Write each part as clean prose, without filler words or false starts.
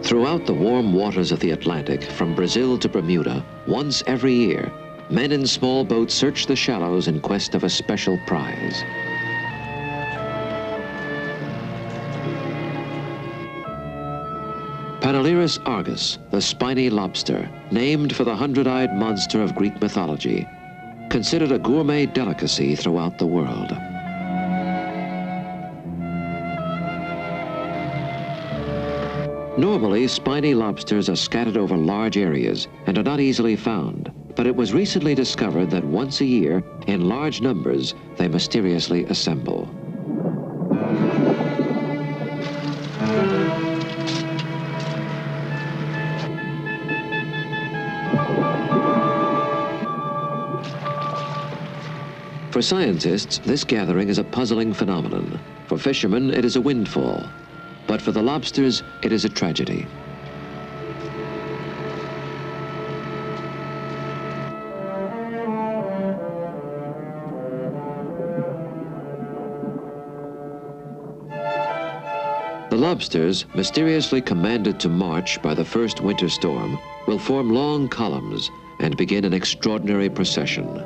Throughout the warm waters of the Atlantic, from Brazil to Bermuda, once every year, men in small boats search the shallows in quest of a special prize. Panalirus argus, the spiny lobster, named for the hundred-eyed monster of Greek mythology, considered a gourmet delicacy throughout the world. Normally, spiny lobsters are scattered over large areas and are not easily found, but it was recently discovered that once a year, in large numbers, they mysteriously assemble. For scientists, this gathering is a puzzling phenomenon. For fishermen, it is a windfall. But for the lobsters, it is a tragedy. The lobsters, mysteriously commanded to march by the first winter storm, will form long columns and begin an extraordinary procession.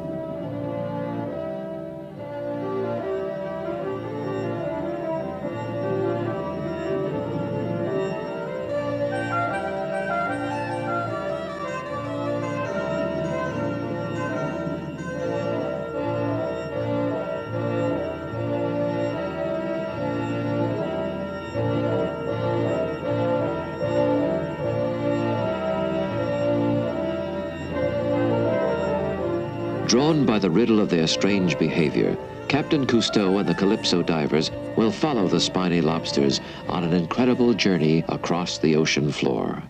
Drawn by the riddle of their strange behavior, Captain Cousteau and the Calypso divers will follow the spiny lobsters on an incredible journey across the ocean floor.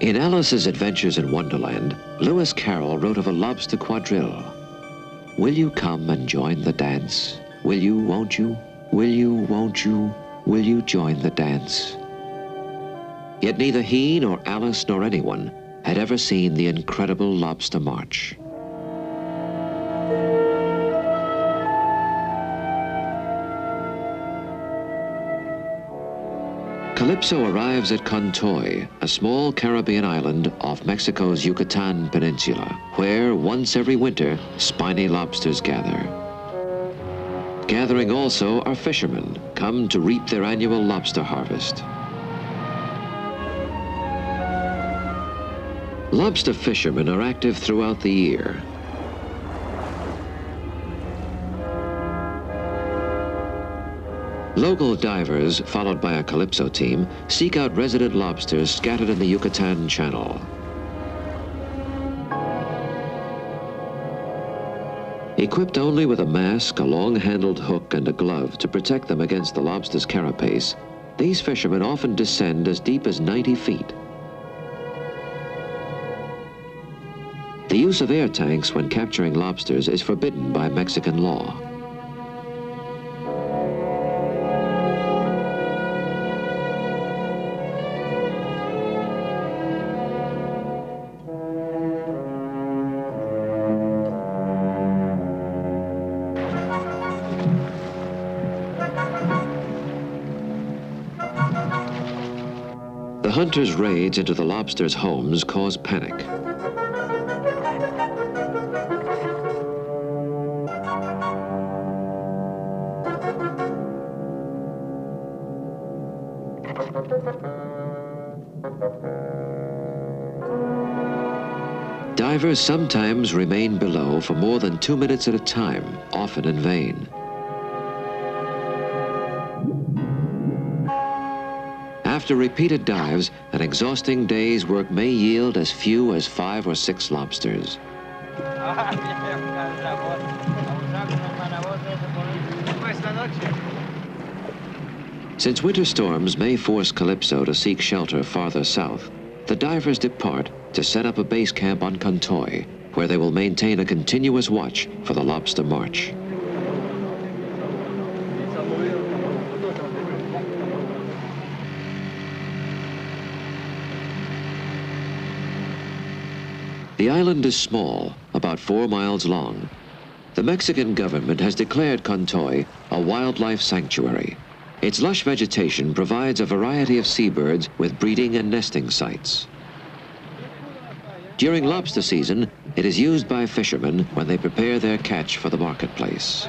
In Alice's Adventures in Wonderland, Lewis Carroll wrote of a lobster quadrille. Will you come and join the dance? Will you, won't you? Will you, won't you? Will you join the dance? Yet neither he nor Alice nor anyone had ever seen the incredible lobster march. Calypso arrives at Contoy, a small Caribbean island off Mexico's Yucatan Peninsula, where once every winter, spiny lobsters gather. Gathering also are fishermen, come to reap their annual lobster harvest. Lobster fishermen are active throughout the year. Local divers, followed by a Calypso team, seek out resident lobsters scattered in the Yucatan Channel. Equipped only with a mask, a long-handled hook, and a glove to protect them against the lobster's carapace, these fishermen often descend as deep as 90 feet. The use of air tanks when capturing lobsters is forbidden by Mexican law. The hunters' raids into the lobsters' homes cause panic. Divers sometimes remain below for more than 2 minutes at a time, often in vain. After repeated dives, an exhausting day's work may yield as few as 5 or 6 lobsters. Since winter storms may force Calypso to seek shelter farther south, the divers depart to set up a base camp on Cousteau, where they will maintain a continuous watch for the lobster march. The island is small, about 4 miles long. The Mexican government has declared Cousteau a wildlife sanctuary. Its lush vegetation provides a variety of seabirds with breeding and nesting sites. During lobster season, it is used by fishermen when they prepare their catch for the marketplace.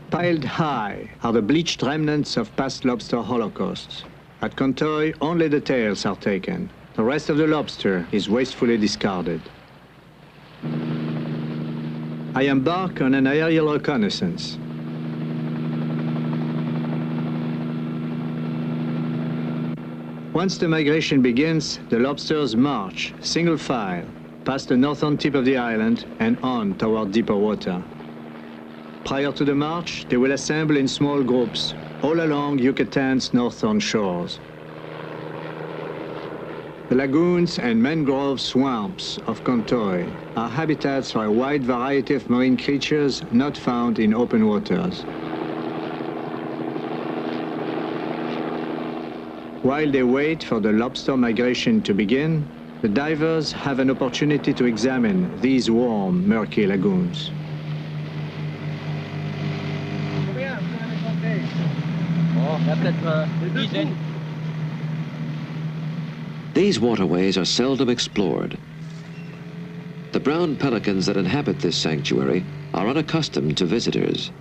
Piled high are the bleached remnants of past lobster holocausts. At Cousteau, only the tails are taken. The rest of the lobster is wastefully discarded. I embark on an aerial reconnaissance. Once the migration begins, the lobsters march, single file, past the northern tip of the island and on toward deeper water. Prior to the march, they will assemble in small groups all along Yucatan's northern shores. The lagoons and mangrove swamps of Cousteau are habitats for a wide variety of marine creatures not found in open waters. While they wait for the lobster migration to begin, the divers have an opportunity to examine these warm, murky lagoons. These waterways are seldom explored. The brown pelicans that inhabit this sanctuary are unaccustomed to visitors.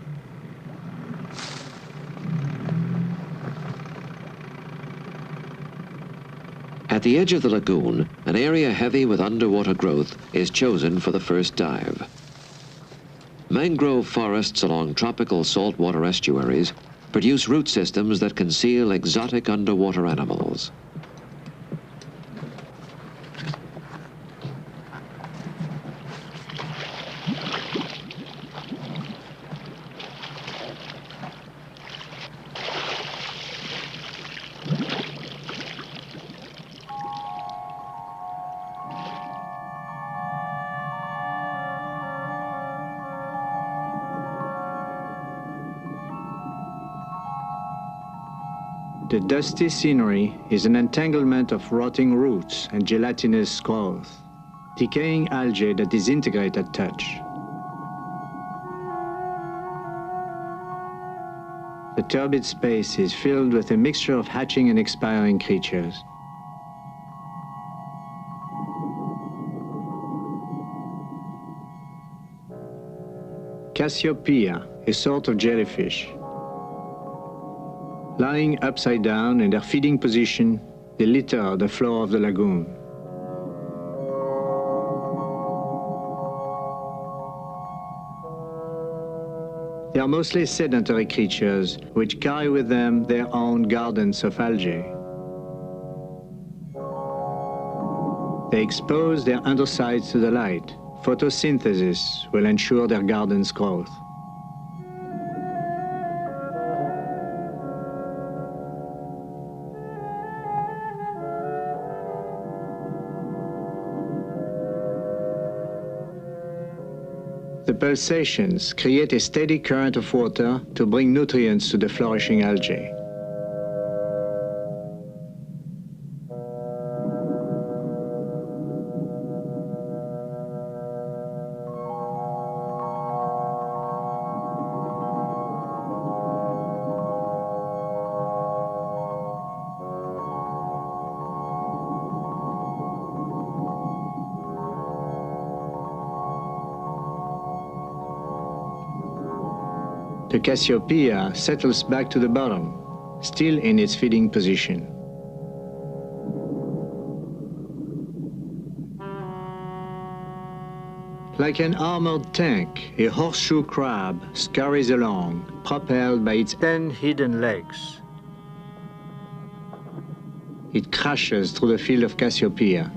At the edge of the lagoon, an area heavy with underwater growth is chosen for the first dive. Mangrove forests along tropical saltwater estuaries produce root systems that conceal exotic underwater animals. The dusty scenery is an entanglement of rotting roots and gelatinous growth, decaying algae that disintegrate at touch. The turbid space is filled with a mixture of hatching and expiring creatures. Cassiopeia, a sort of jellyfish. Lying upside down in their feeding position, they litter the floor of the lagoon. They are mostly sedentary creatures which carry with them their own gardens of algae. They expose their undersides to the light. Photosynthesis will ensure their garden's growth. The pulsations create a steady current of water to bring nutrients to the flourishing algae. The Cassiopeia settles back to the bottom, still in its feeding position. Like an armored tank, a horseshoe crab scurries along, propelled by its 10 hidden legs. It crashes through the field of Cassiopeia.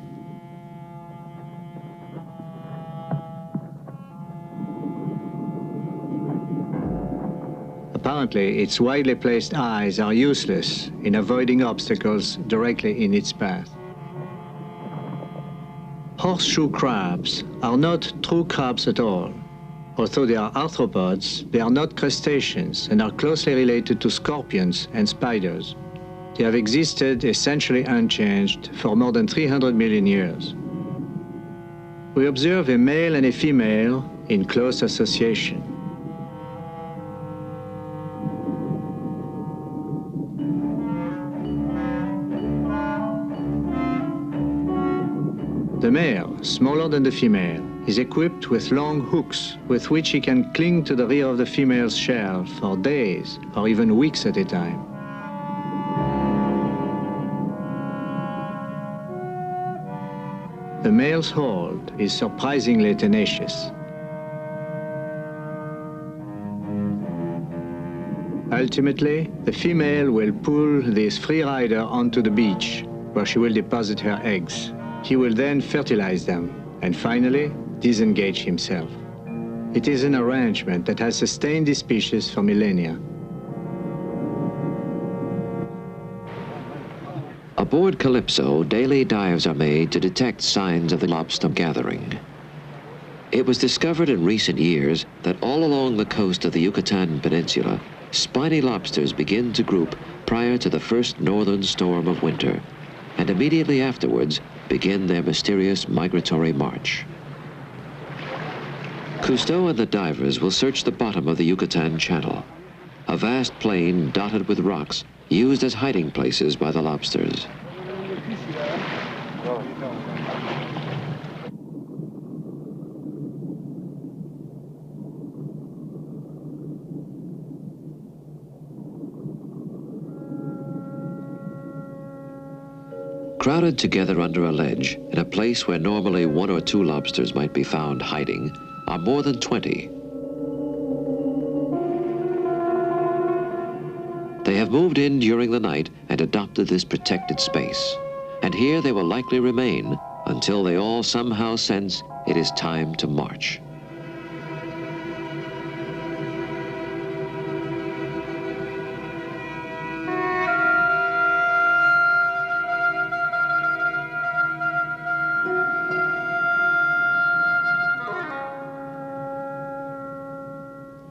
Apparently, its widely placed eyes are useless in avoiding obstacles directly in its path. Horseshoe crabs are not true crabs at all. Although they are arthropods, they are not crustaceans and are closely related to scorpions and spiders. They have existed essentially unchanged for more than 300 million years. We observe a male and a female in close association. The male, smaller than the female, is equipped with long hooks with which he can cling to the rear of the female's shell for days or even weeks at a time. The male's hold is surprisingly tenacious. Ultimately, the female will pull this free rider onto the beach, where she will deposit her eggs. He will then fertilize them, and finally, disengage himself. It is an arrangement that has sustained the species for millennia. Aboard Calypso, daily dives are made to detect signs of the lobster gathering. It was discovered in recent years that all along the coast of the Yucatan Peninsula, spiny lobsters begin to group prior to the first northern storm of winter, and immediately afterwards begin their mysterious migratory march. Cousteau and the divers will search the bottom of the Yucatan Channel, a vast plain dotted with rocks used as hiding places by the lobsters. Crowded together under a ledge, in a place where normally 1 or 2 lobsters might be found hiding, are more than 20. They have moved in during the night and adopted this protected space. And here they will likely remain until they all somehow sense it is time to march.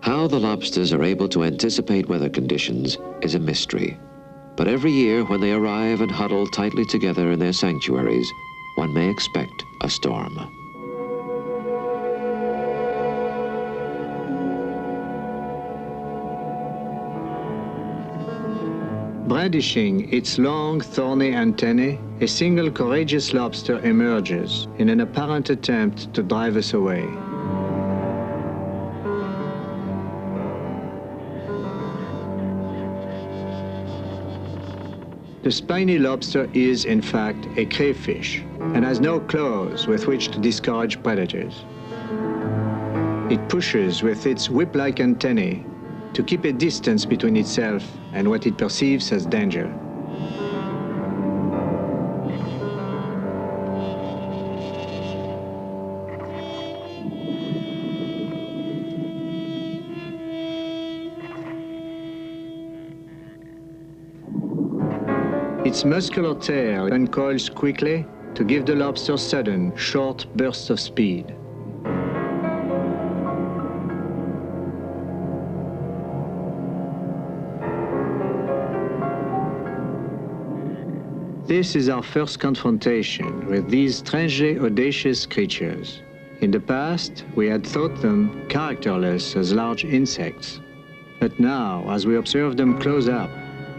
How the lobsters are able to anticipate weather conditions is a mystery. But every year when they arrive and huddle tightly together in their sanctuaries, one may expect a storm. Brandishing its long, thorny antennae, a single courageous lobster emerges in an apparent attempt to drive us away. The spiny lobster is, in fact, a crayfish and has no claws with which to discourage predators. It pushes with its whip-like antennae to keep a distance between itself and what it perceives as danger. Its muscular tail uncoils quickly to give the lobster sudden, short bursts of speed. This is our first confrontation with these strangely audacious creatures. In the past, we had thought them characterless as large insects. But now, as we observe them close up,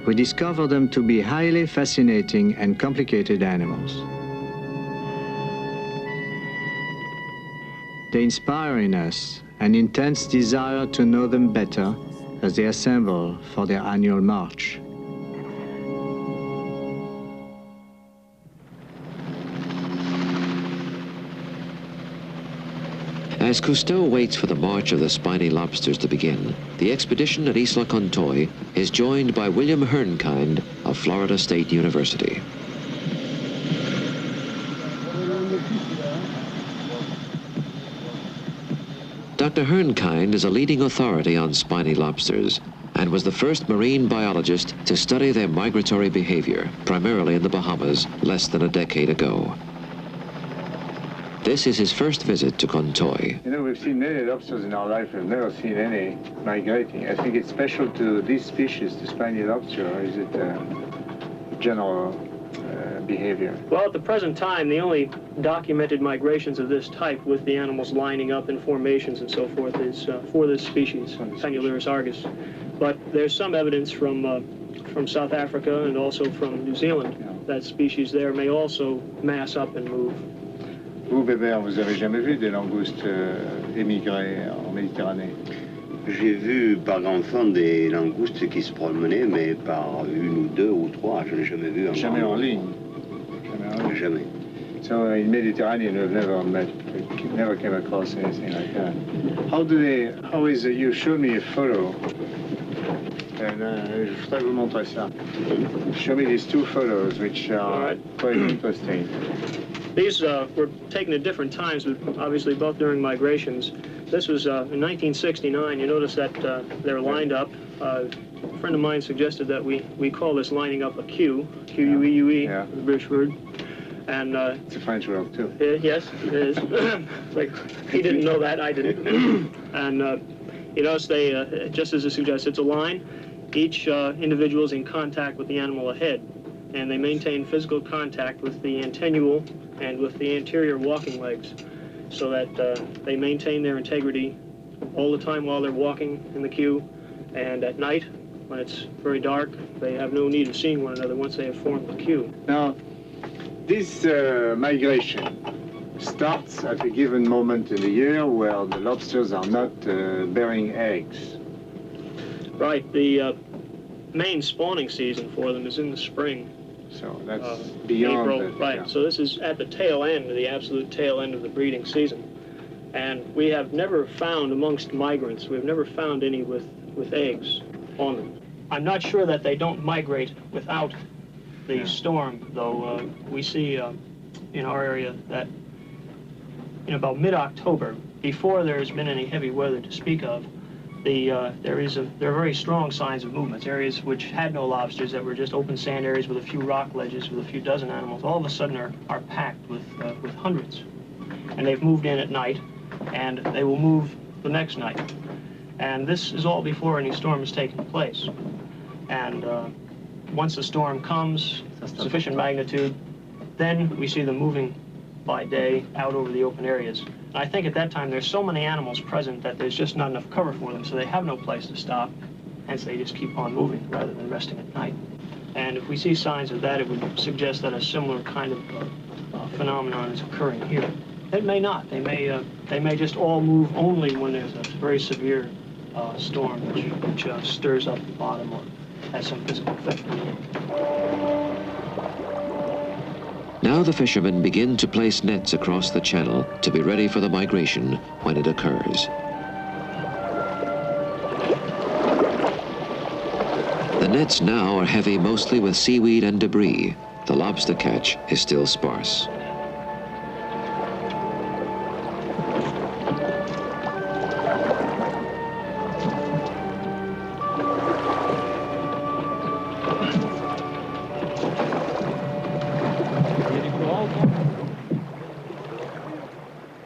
we discover them to be highly fascinating and complicated animals. They inspire in us an intense desire to know them better as they assemble for their annual march. As Cousteau waits for the march of the spiny lobsters to begin, the expedition at Isla Contoy is joined by William Hernkind of Florida State University. Dr. Hernkind is a leading authority on spiny lobsters and was the first marine biologist to study their migratory behavior, primarily in the Bahamas, less than a decade ago. This is his first visit to Contoy. You know, we've seen many lobsters in our life. We've never seen any migrating. I think it's special to this species, the spiny lobster, or is it general behavior? Well, at the present time, the only documented migrations of this type with the animals lining up in formations and so forth is for this species, Peninsula argus. But there's some evidence from South Africa and also from New Zealand that species there may also mass up and move. Vous, Bébert, vous avez jamais vu des langoustes émigrer en Méditerranée? J'ai vu par grande forme des langoustes qui se promenaient, mais par une ou deux ou trois, je n'ai jamais vu. Jamais en ligne? Jamais. So in Mediterranean, we've never came across anything like that. How is it, you showed me a photo, and je voudrais vous montrer ça. Show me these two photos, which are quite interesting. These were taken at different times, but obviously both during migrations. This was in 1969. You notice that they're lined up. A friend of mine suggested that we call this lining up a Q, Q-U-E-U-E, the British word. And it's a French word too. Yes, it is. Like, he didn't know that, I didn't. And you notice they, just as it suggests, it's a line. Each individual is in contact with the animal ahead, and they maintain physical contact with the antennual and with the anterior walking legs, so that they maintain their integrity all the time while they're walking in the queue, and at night, when it's very dark, they have no need of seeing one another once they have formed the queue. Now, this migration starts at a given moment in the year where the lobsters are not bearing eggs. Right, the main spawning season for them is in the spring. So that's beyond April, that, right. yeah. So this is at the tail end, the absolute tail end of the breeding season. And we have never found amongst migrants, we've never found any with eggs on them. I'm not sure that they don't migrate without the storm, though we see in our area that in about mid-October, before there's been any heavy weather to speak of, there are very strong signs of movements. Areas which had no lobsters, that were just open sand areas with a few rock ledges with a few dozen animals, all of a sudden are packed with hundreds. And they've moved in at night, and they will move the next night. And this is all before any storm has taken place. And once the storm comes, sufficient magnitude, then we see them moving by day out over the open areas. And I think at that time there's so many animals present that there's just not enough cover for them, so they have no place to stop, hence they just keep on moving rather than resting at night. And if we see signs of that, it would suggest that a similar kind of phenomenon is occurring here. It may not. They may just all move only when there's a very severe storm which stirs up the bottom or has some physical effect. Now the fishermen begin to place nets across the channel to be ready for the migration when it occurs. The nets now are heavy mostly with seaweed and debris. The lobster catch is still sparse.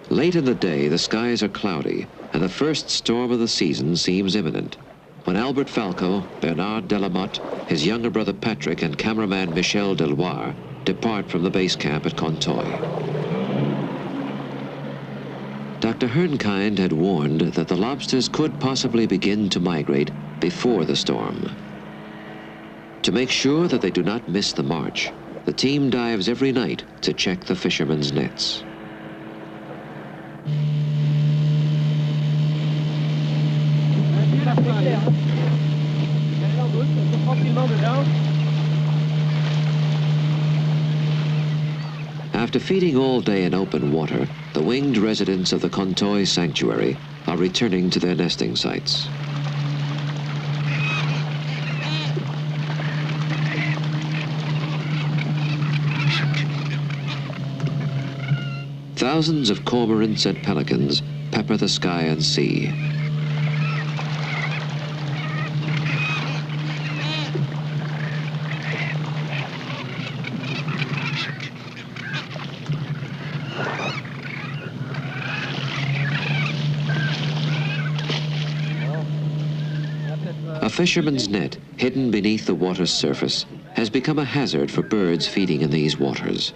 Late in the day, the skies are cloudy, and the first storm of the season seems imminent. When Albert Falco, Bernard Delamotte, his younger brother Patrick, and cameraman Michel Deloire depart from the base camp at Contoy. Dr. Hernkind had warned that the lobsters could possibly begin to migrate before the storm. To make sure that they do not miss the march, the team dives every night to check the fishermen's nets. After feeding all day in open water, the winged residents of the Cousteau sanctuary are returning to their nesting sites. Thousands of cormorants and pelicans pepper the sky and sea. A fisherman's net, hidden beneath the water's surface, has become a hazard for birds feeding in these waters.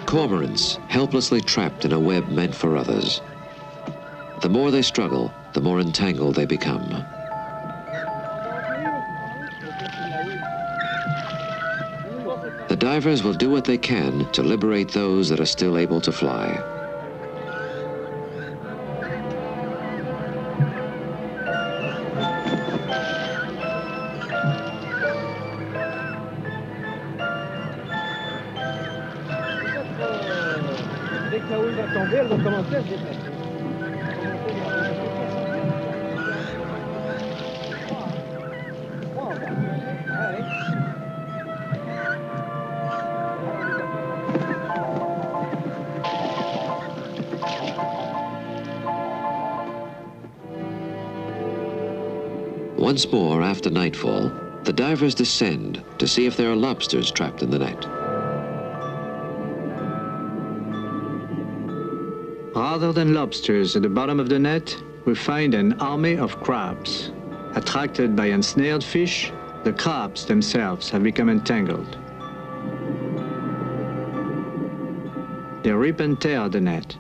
Cormorants, helplessly trapped in a web meant for others. The more they struggle, the more entangled they become. The divers will do what they can to liberate those that are still able to fly. Once more, after nightfall, the divers descend to see if there are lobsters trapped in the net. Rather than lobsters at the bottom of the net, we find an army of crabs. Attracted by ensnared fish, the crabs themselves have become entangled. They rip and tear the net.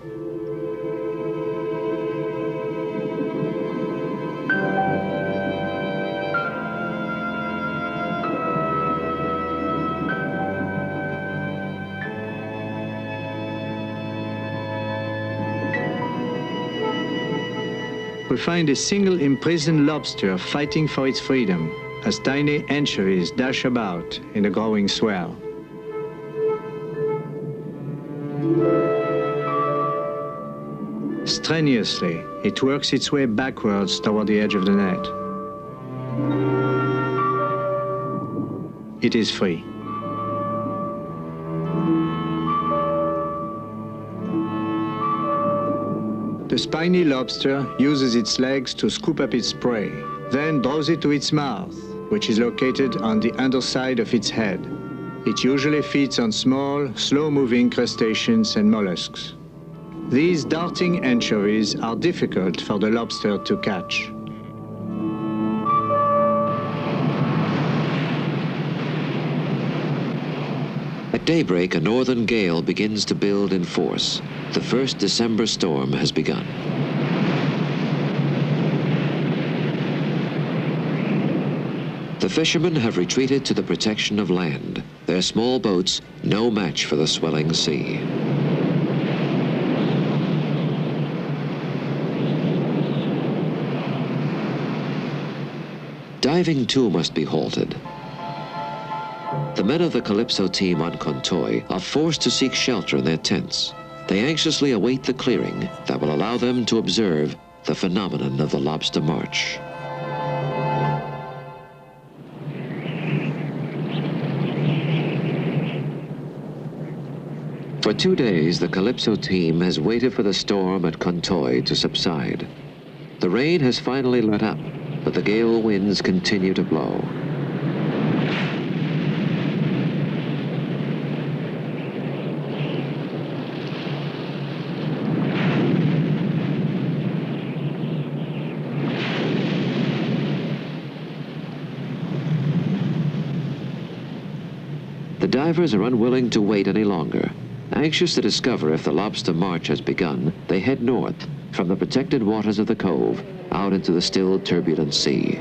We find a single imprisoned lobster fighting for its freedom as tiny anchovies dash about in the growing swell. Strenuously, it works its way backwards toward the edge of the net. It is free. The spiny lobster uses its legs to scoop up its prey, then draws it to its mouth, which is located on the underside of its head. It usually feeds on small, slow-moving crustaceans and mollusks. These darting anchovies are difficult for the lobster to catch. At daybreak, a northern gale begins to build in force. The first December storm has begun. The fishermen have retreated to the protection of land. Their small boats, no match for the swelling sea. Diving too must be halted. The men of the Calypso team on Cousteau are forced to seek shelter in their tents. They anxiously await the clearing that will allow them to observe the phenomenon of the lobster march. For 2 days, the Calypso team has waited for the storm at Cousteau to subside. The rain has finally let up, but the gale winds continue to blow. The divers are unwilling to wait any longer. Anxious to discover if the lobster march has begun, they head north from the protected waters of the cove out into the still turbulent sea.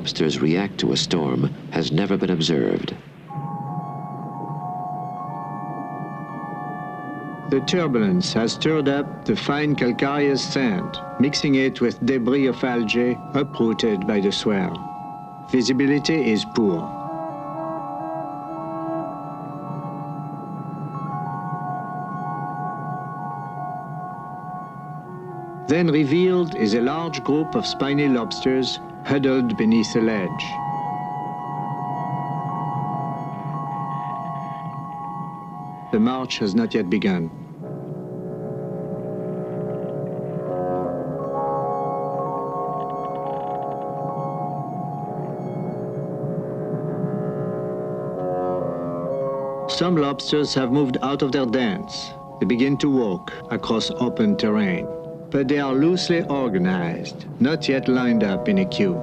lobsters react to a storm has never been observed. The turbulence has stirred up the fine calcareous sand, mixing it with debris of algae uprooted by the swell. Visibility is poor. Then revealed is a large group of spiny lobsters huddled beneath a ledge. The march has not yet begun. Some lobsters have moved out of their dens. They begin to walk across open terrain. But they are loosely organized, not yet lined up in a queue.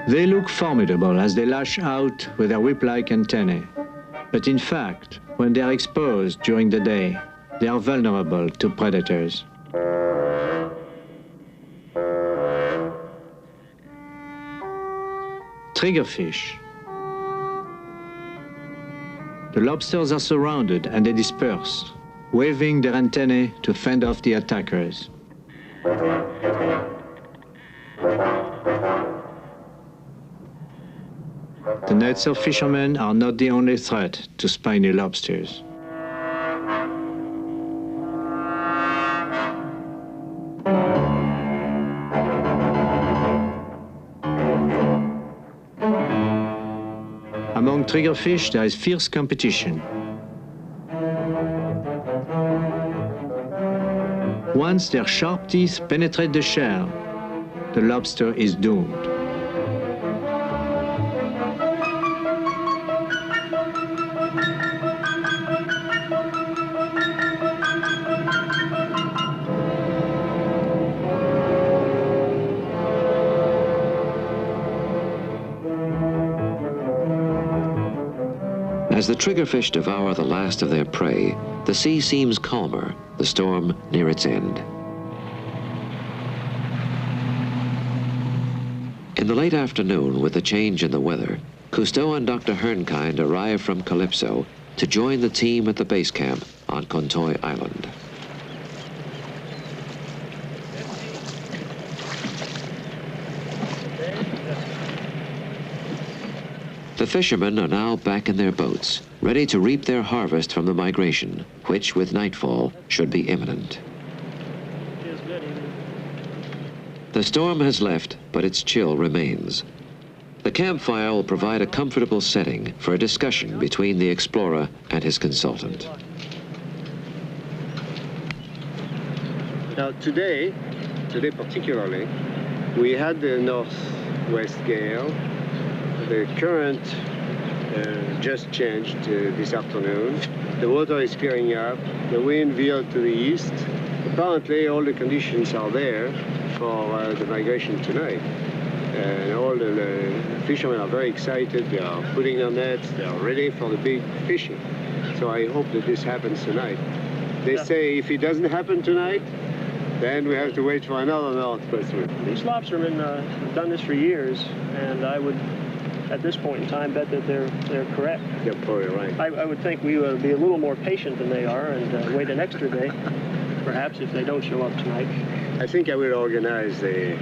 They look formidable as they lash out with their whip-like antennae. But in fact, when they are exposed during the day, they are vulnerable to predators. Triggerfish. The lobsters are surrounded and they disperse, waving their antennae to fend off the attackers. The nets of fishermen are not the only threat to spiny lobsters. Among triggerfish, there is fierce competition. Once their sharp teeth penetrate the shell, the lobster is doomed. As the triggerfish devour the last of their prey, the sea seems calmer, the storm near its end. In the late afternoon, with the change in the weather, Cousteau and Dr. Hernkind arrive from Calypso to join the team at the base camp on Contoy Island. The fishermen are now back in their boats, ready to reap their harvest from the migration, which, with nightfall, should be imminent. The storm has left, but its chill remains. The campfire will provide a comfortable setting for a discussion between the explorer and his consultant. Now today particularly, we had the northwest gale. The current just changed this afternoon. The water is clearing up. The wind veered to the east. Apparently, all the conditions are there for the migration tonight. And all the fishermen are very excited. They are putting their nets. They are ready for the big fishing. So I hope that this happens tonight. They say if it doesn't happen tonight, then we have to wait for another northwest wind. These lobstermen have done this for years, and I would, at this point in time, bet that they're correct. You're probably right. I would think we would be a little more patient than they are and wait an extra day, perhaps, if they don't show up tonight. I think I will organize a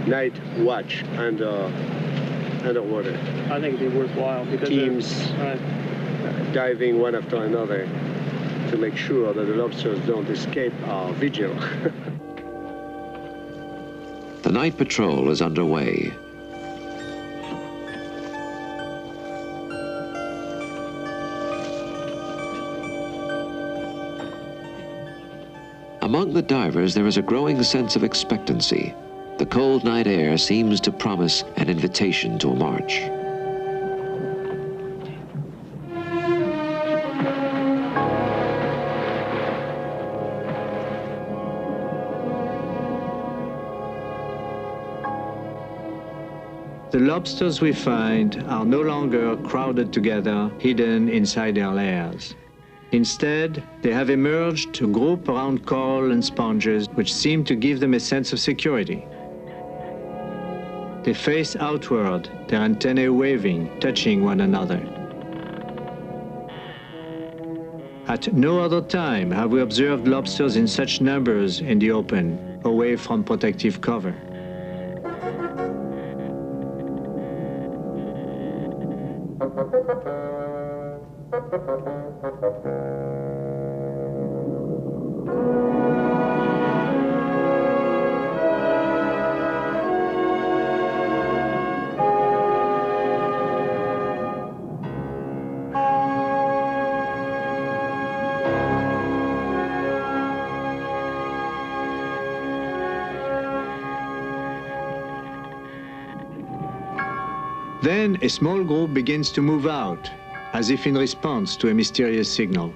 night watch underwater. I think it'd be worthwhile because teams diving one after another to make sure that the lobsters don't escape our vigil. The night patrol is underway. Among the divers, there is a growing sense of expectancy. The cold night air seems to promise an invitation to a march. The lobsters we find are no longer crowded together, hidden inside their lairs. Instead, they have emerged to group around coral and sponges, which seem to give them a sense of security. They face outward, their antennae waving, touching one another. At no other time have we observed lobsters in such numbers in the open, away from protective cover. Then a small group begins to move out, as if in response to a mysterious signal.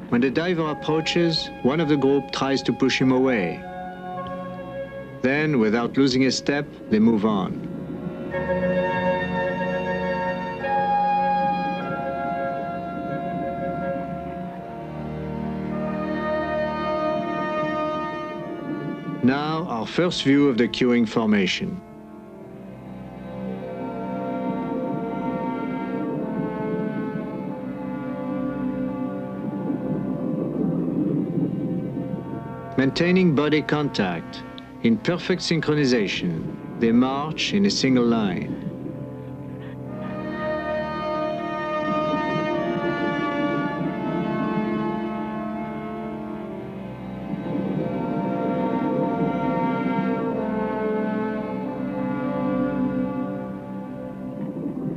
When the diver approaches, one of the group tries to push him away. Then, without losing a step, they move on. Now, our first view of the queuing formation. Maintaining body contact, in perfect synchronization, they march in a single line.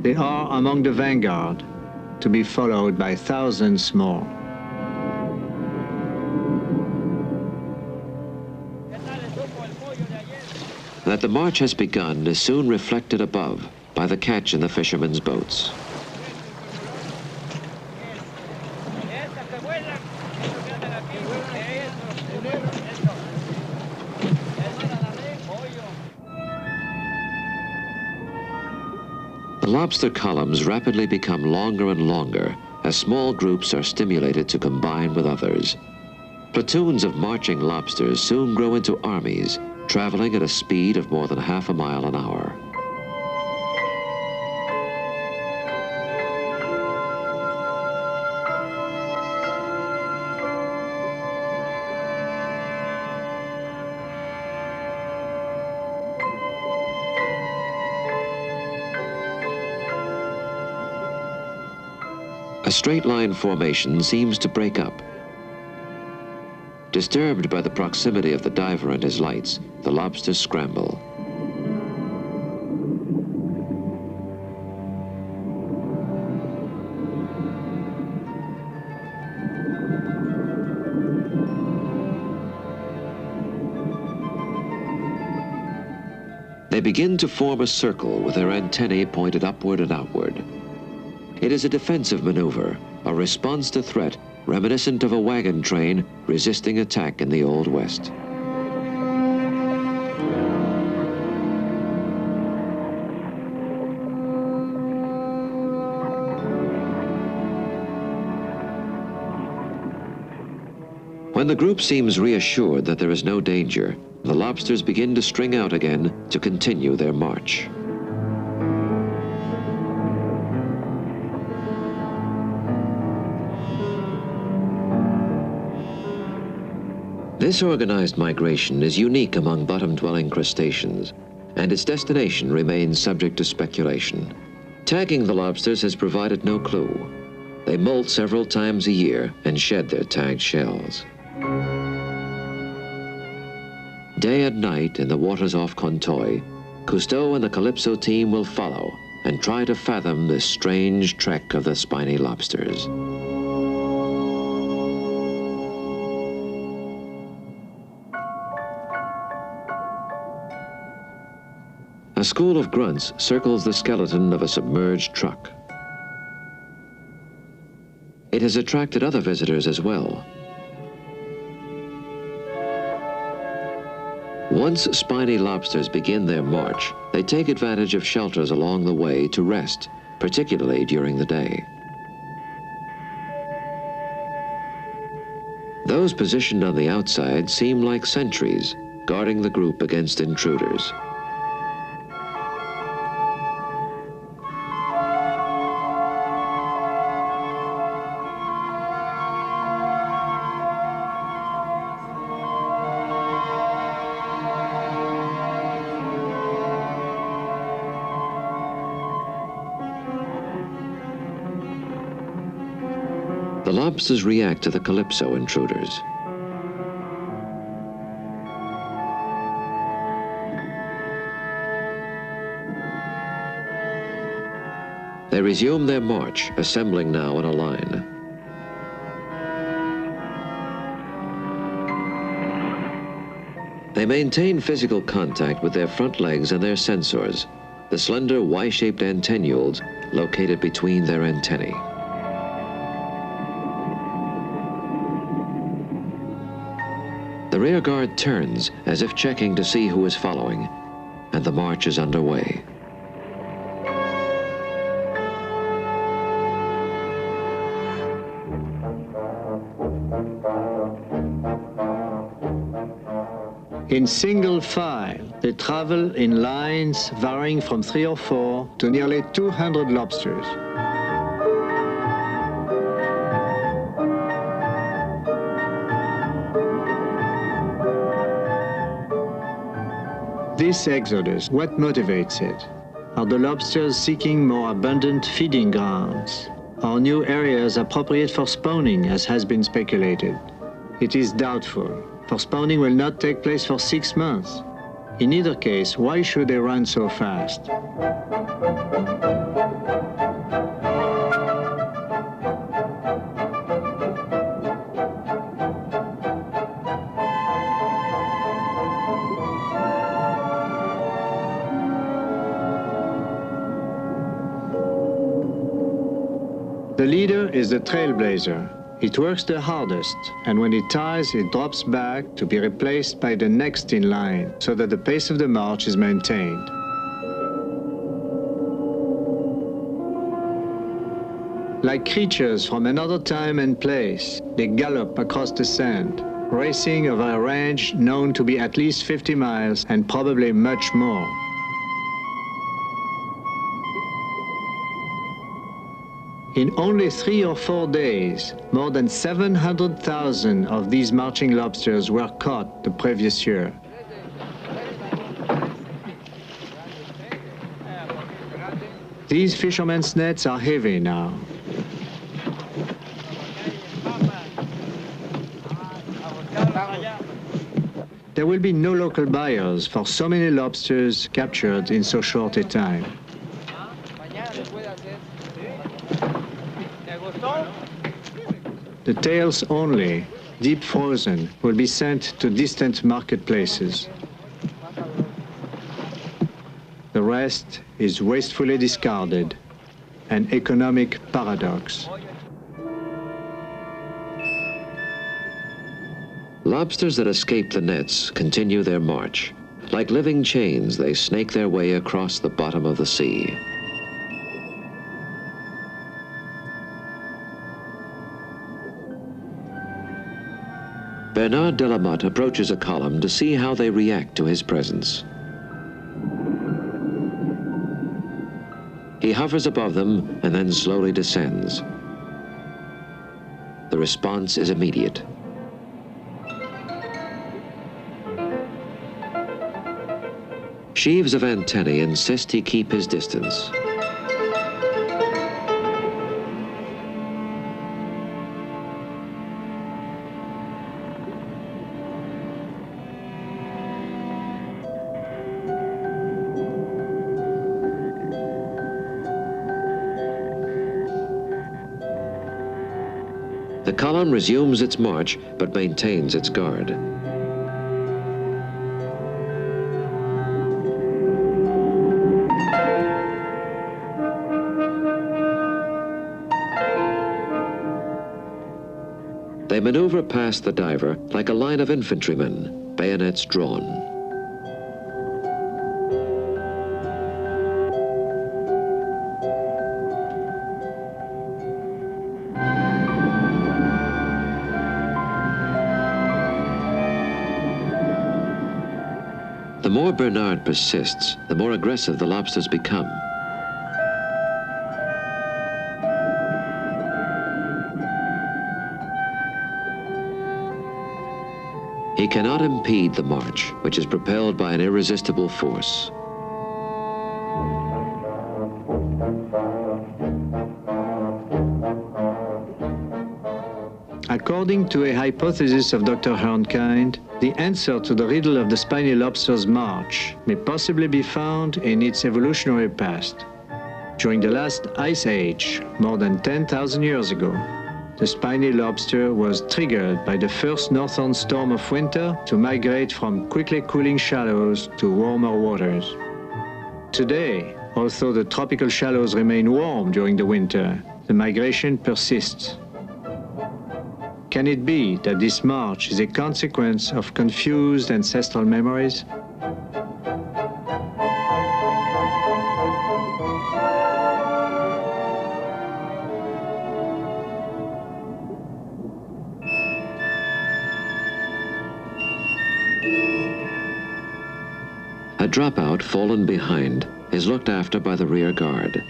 They are among the vanguard, to be followed by thousands more. That the march has begun is soon reflected above by the catch in the fishermen's boats. The lobster columns rapidly become longer and longer as small groups are stimulated to combine with others. Platoons of marching lobsters soon grow into armies, traveling at a speed of more than half a mile an hour. A straight line formation seems to break up. Disturbed by the proximity of the diver and his lights, the lobsters scramble. They begin to form a circle with their antennae pointed upward and outward. It is a defensive maneuver, a response to threat reminiscent of a wagon train resisting attack in the Old West. When the group seems reassured that there is no danger, the lobsters begin to string out again to continue their march. This organized migration is unique among bottom-dwelling crustaceans, and its destination remains subject to speculation. Tagging the lobsters has provided no clue. They molt several times a year and shed their tagged shells. Day and night in the waters off Cousteau, Cousteau and the Calypso team will follow and try to fathom this strange trek of the spiny lobsters. A school of grunts circles the skeleton of a submerged truck. It has attracted other visitors as well. Once spiny lobsters begin their march, they take advantage of shelters along the way to rest, particularly during the day. Those positioned on the outside seem like sentries, guarding the group against intruders. The lobsters react to the calypso intruders. They resume their march, assembling now in a line. They maintain physical contact with their front legs and their sensors, the slender Y-shaped antennules located between their antennae. The rear guard turns as if checking to see who is following, and the march is underway. In single file, they travel in lines varying from 3 or 4 to nearly 200 lobsters. This exodus, what motivates it? Are the lobsters seeking more abundant feeding grounds? Are new areas appropriate for spawning, as has been speculated? It is doubtful, for spawning will not take place for 6 months. In either case, why should they run so fast? The leader is the trailblazer. It works the hardest, and when it tires, it drops back to be replaced by the next in line, so that the pace of the march is maintained. Like creatures from another time and place, they gallop across the sand, racing over a range known to be at least 50 miles and probably much more. In only 3 or 4 days, more than 700,000 of these marching lobsters were caught the previous year. These fishermen's nets are heavy now. There will be no local buyers for so many lobsters captured in so short a time. The tails only, deep frozen, will be sent to distant marketplaces. The rest is wastefully discarded, an economic paradox. Lobsters that escape the nets continue their march. Like living chains, they snake their way across the bottom of the sea. Bernard Delamotte approaches a column to see how they react to his presence. He hovers above them and then slowly descends. The response is immediate. Sheaves of antennae insist he keep his distance. The column resumes its march, but maintains its guard. They maneuver past the diver like a line of infantrymen, bayonets drawn. The more Bernard persists, the more aggressive the lobsters become. He cannot impede the march, which is propelled by an irresistible force. According to a hypothesis of Dr. Hornkind, the answer to the riddle of the spiny lobster's march may possibly be found in its evolutionary past. During the last ice age, more than 10,000 years ago, the spiny lobster was triggered by the first northern storm of winter to migrate from quickly cooling shallows to warmer waters. Today, although the tropical shallows remain warm during the winter, the migration persists. Can it be that this march is a consequence of confused ancestral memories? A dropout fallen behind is looked after by the rear guard.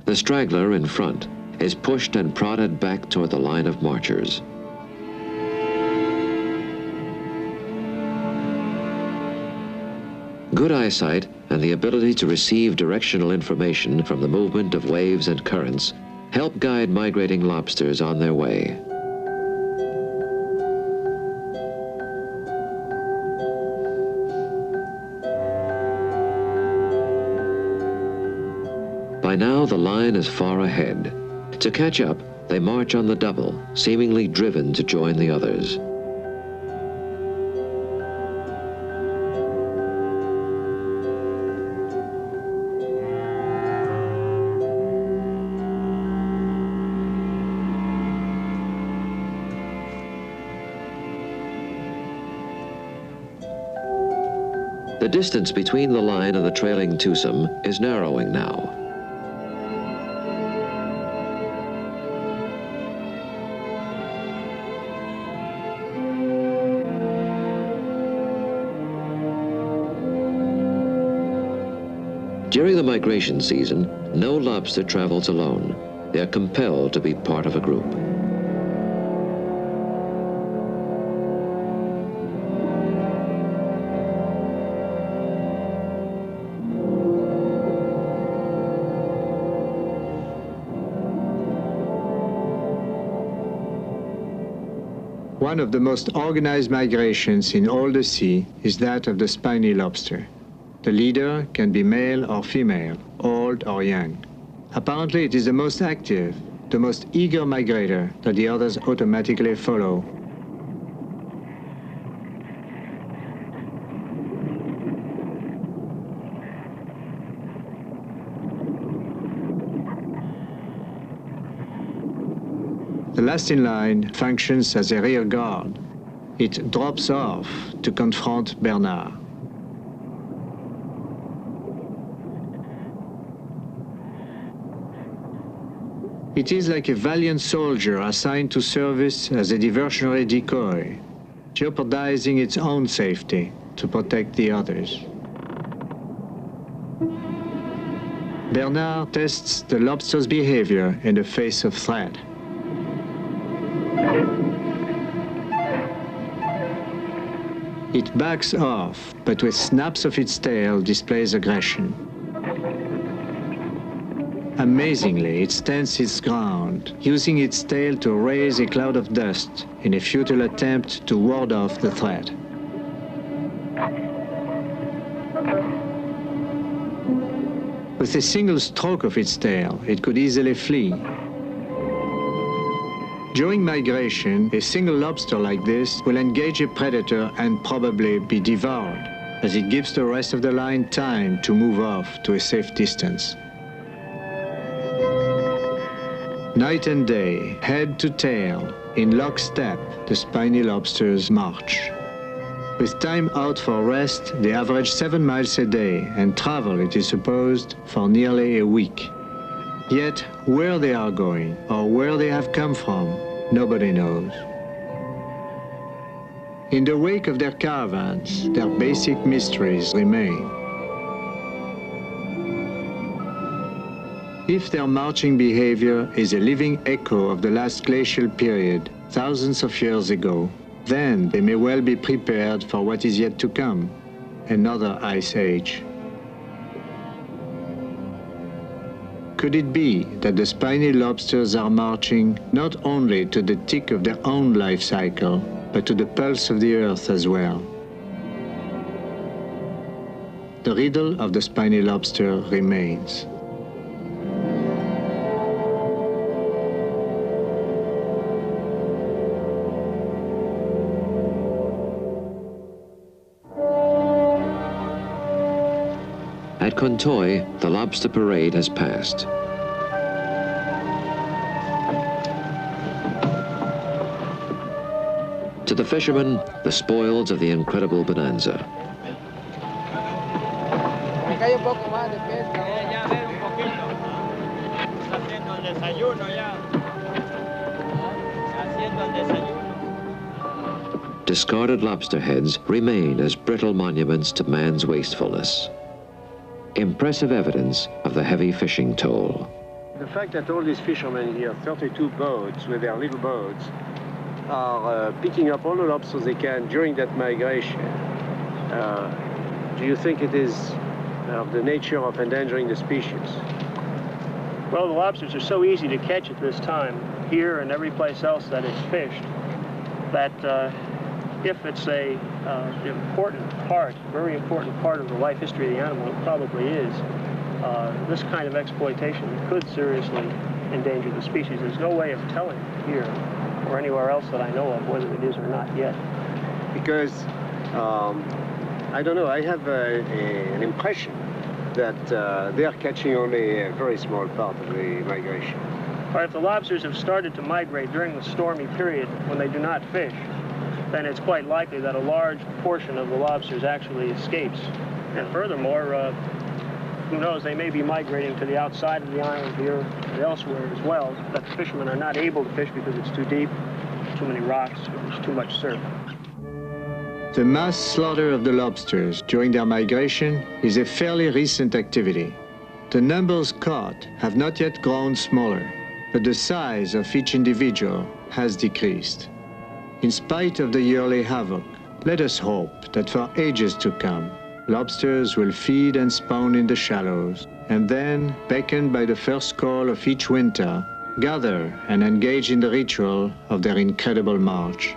The straggler in front is pushed and prodded back toward the line of marchers. Good eyesight and the ability to receive directional information from the movement of waves and currents help guide migrating lobsters on their way. By now, the line is far ahead. To catch up, they march on the double, seemingly driven to join the others. The distance between the line and the trailing twosome is narrowing now. During the migration season, no lobster travels alone. They are compelled to be part of a group. One of the most organized migrations in all the sea is that of the spiny lobster. The leader can be male or female, old or young. Apparently it is the most active, the most eager migrator that the others automatically follow. The last in line functions as a rear guard. It drops off to confront Bernard. It is like a valiant soldier assigned to service as a diversionary decoy, jeopardizing its own safety to protect the others. Bernard tests the lobster's behavior in the face of threat. It backs off, but with snaps of its tail displays aggression. Amazingly, it stands its ground, using its tail to raise a cloud of dust in a futile attempt to ward off the threat. With a single stroke of its tail, it could easily flee. During migration, a single lobster like this will engage a predator and probably be devoured, as it gives the rest of the line time to move off to a safe distance. Night and day, head to tail, in lockstep, the spiny lobsters march. With time out for rest, they average 7 miles a day and travel, it is supposed, for nearly a week. Yet, where they are going or where they have come from, nobody knows. In the wake of their caravans, their basic mysteries remain. If their marching behavior is a living echo of the last glacial period, thousands of years ago, then they may well be prepared for what is yet to come, another ice age. Could it be that the spiny lobsters are marching not only to the tick of their own life cycle, but to the pulse of the Earth as well? The riddle of the spiny lobster remains. At Cousteau, the lobster parade has passed. To the fishermen, the spoils of the incredible bonanza. Discarded lobster heads remain as brittle monuments to man's wastefulness. Impressive evidence of the heavy fishing toll. The fact that all these fishermen here, 32 boats with their little boats, are picking up all the lobsters they can during that migration, do you think it is of the nature of endangering the species? Well, the lobsters are so easy to catch at this time, here and every place else that it's fished, that if it's a very important part of the life history of the animal, it probably is, this kind of exploitation could seriously endanger the species. There's no way of telling here or anywhere else that I know of whether it is or not yet. Because, I don't know, I have an impression that they are catching only a very small part of the migration. But if the lobsters have started to migrate during the stormy period when they do not fish, then it's quite likely that a large portion of the lobsters actually escapes. And furthermore, who knows, they may be migrating to the outside of the island here and elsewhere as well, that the fishermen are not able to fish because it's too deep, too many rocks, or there's too much surf. The mass slaughter of the lobsters during their migration is a fairly recent activity. The numbers caught have not yet grown smaller, but the size of each individual has decreased. In spite of the yearly havoc, let us hope that for ages to come, lobsters will feed and spawn in the shallows, and then, beckoned by the first call of each winter, gather and engage in the ritual of their incredible march.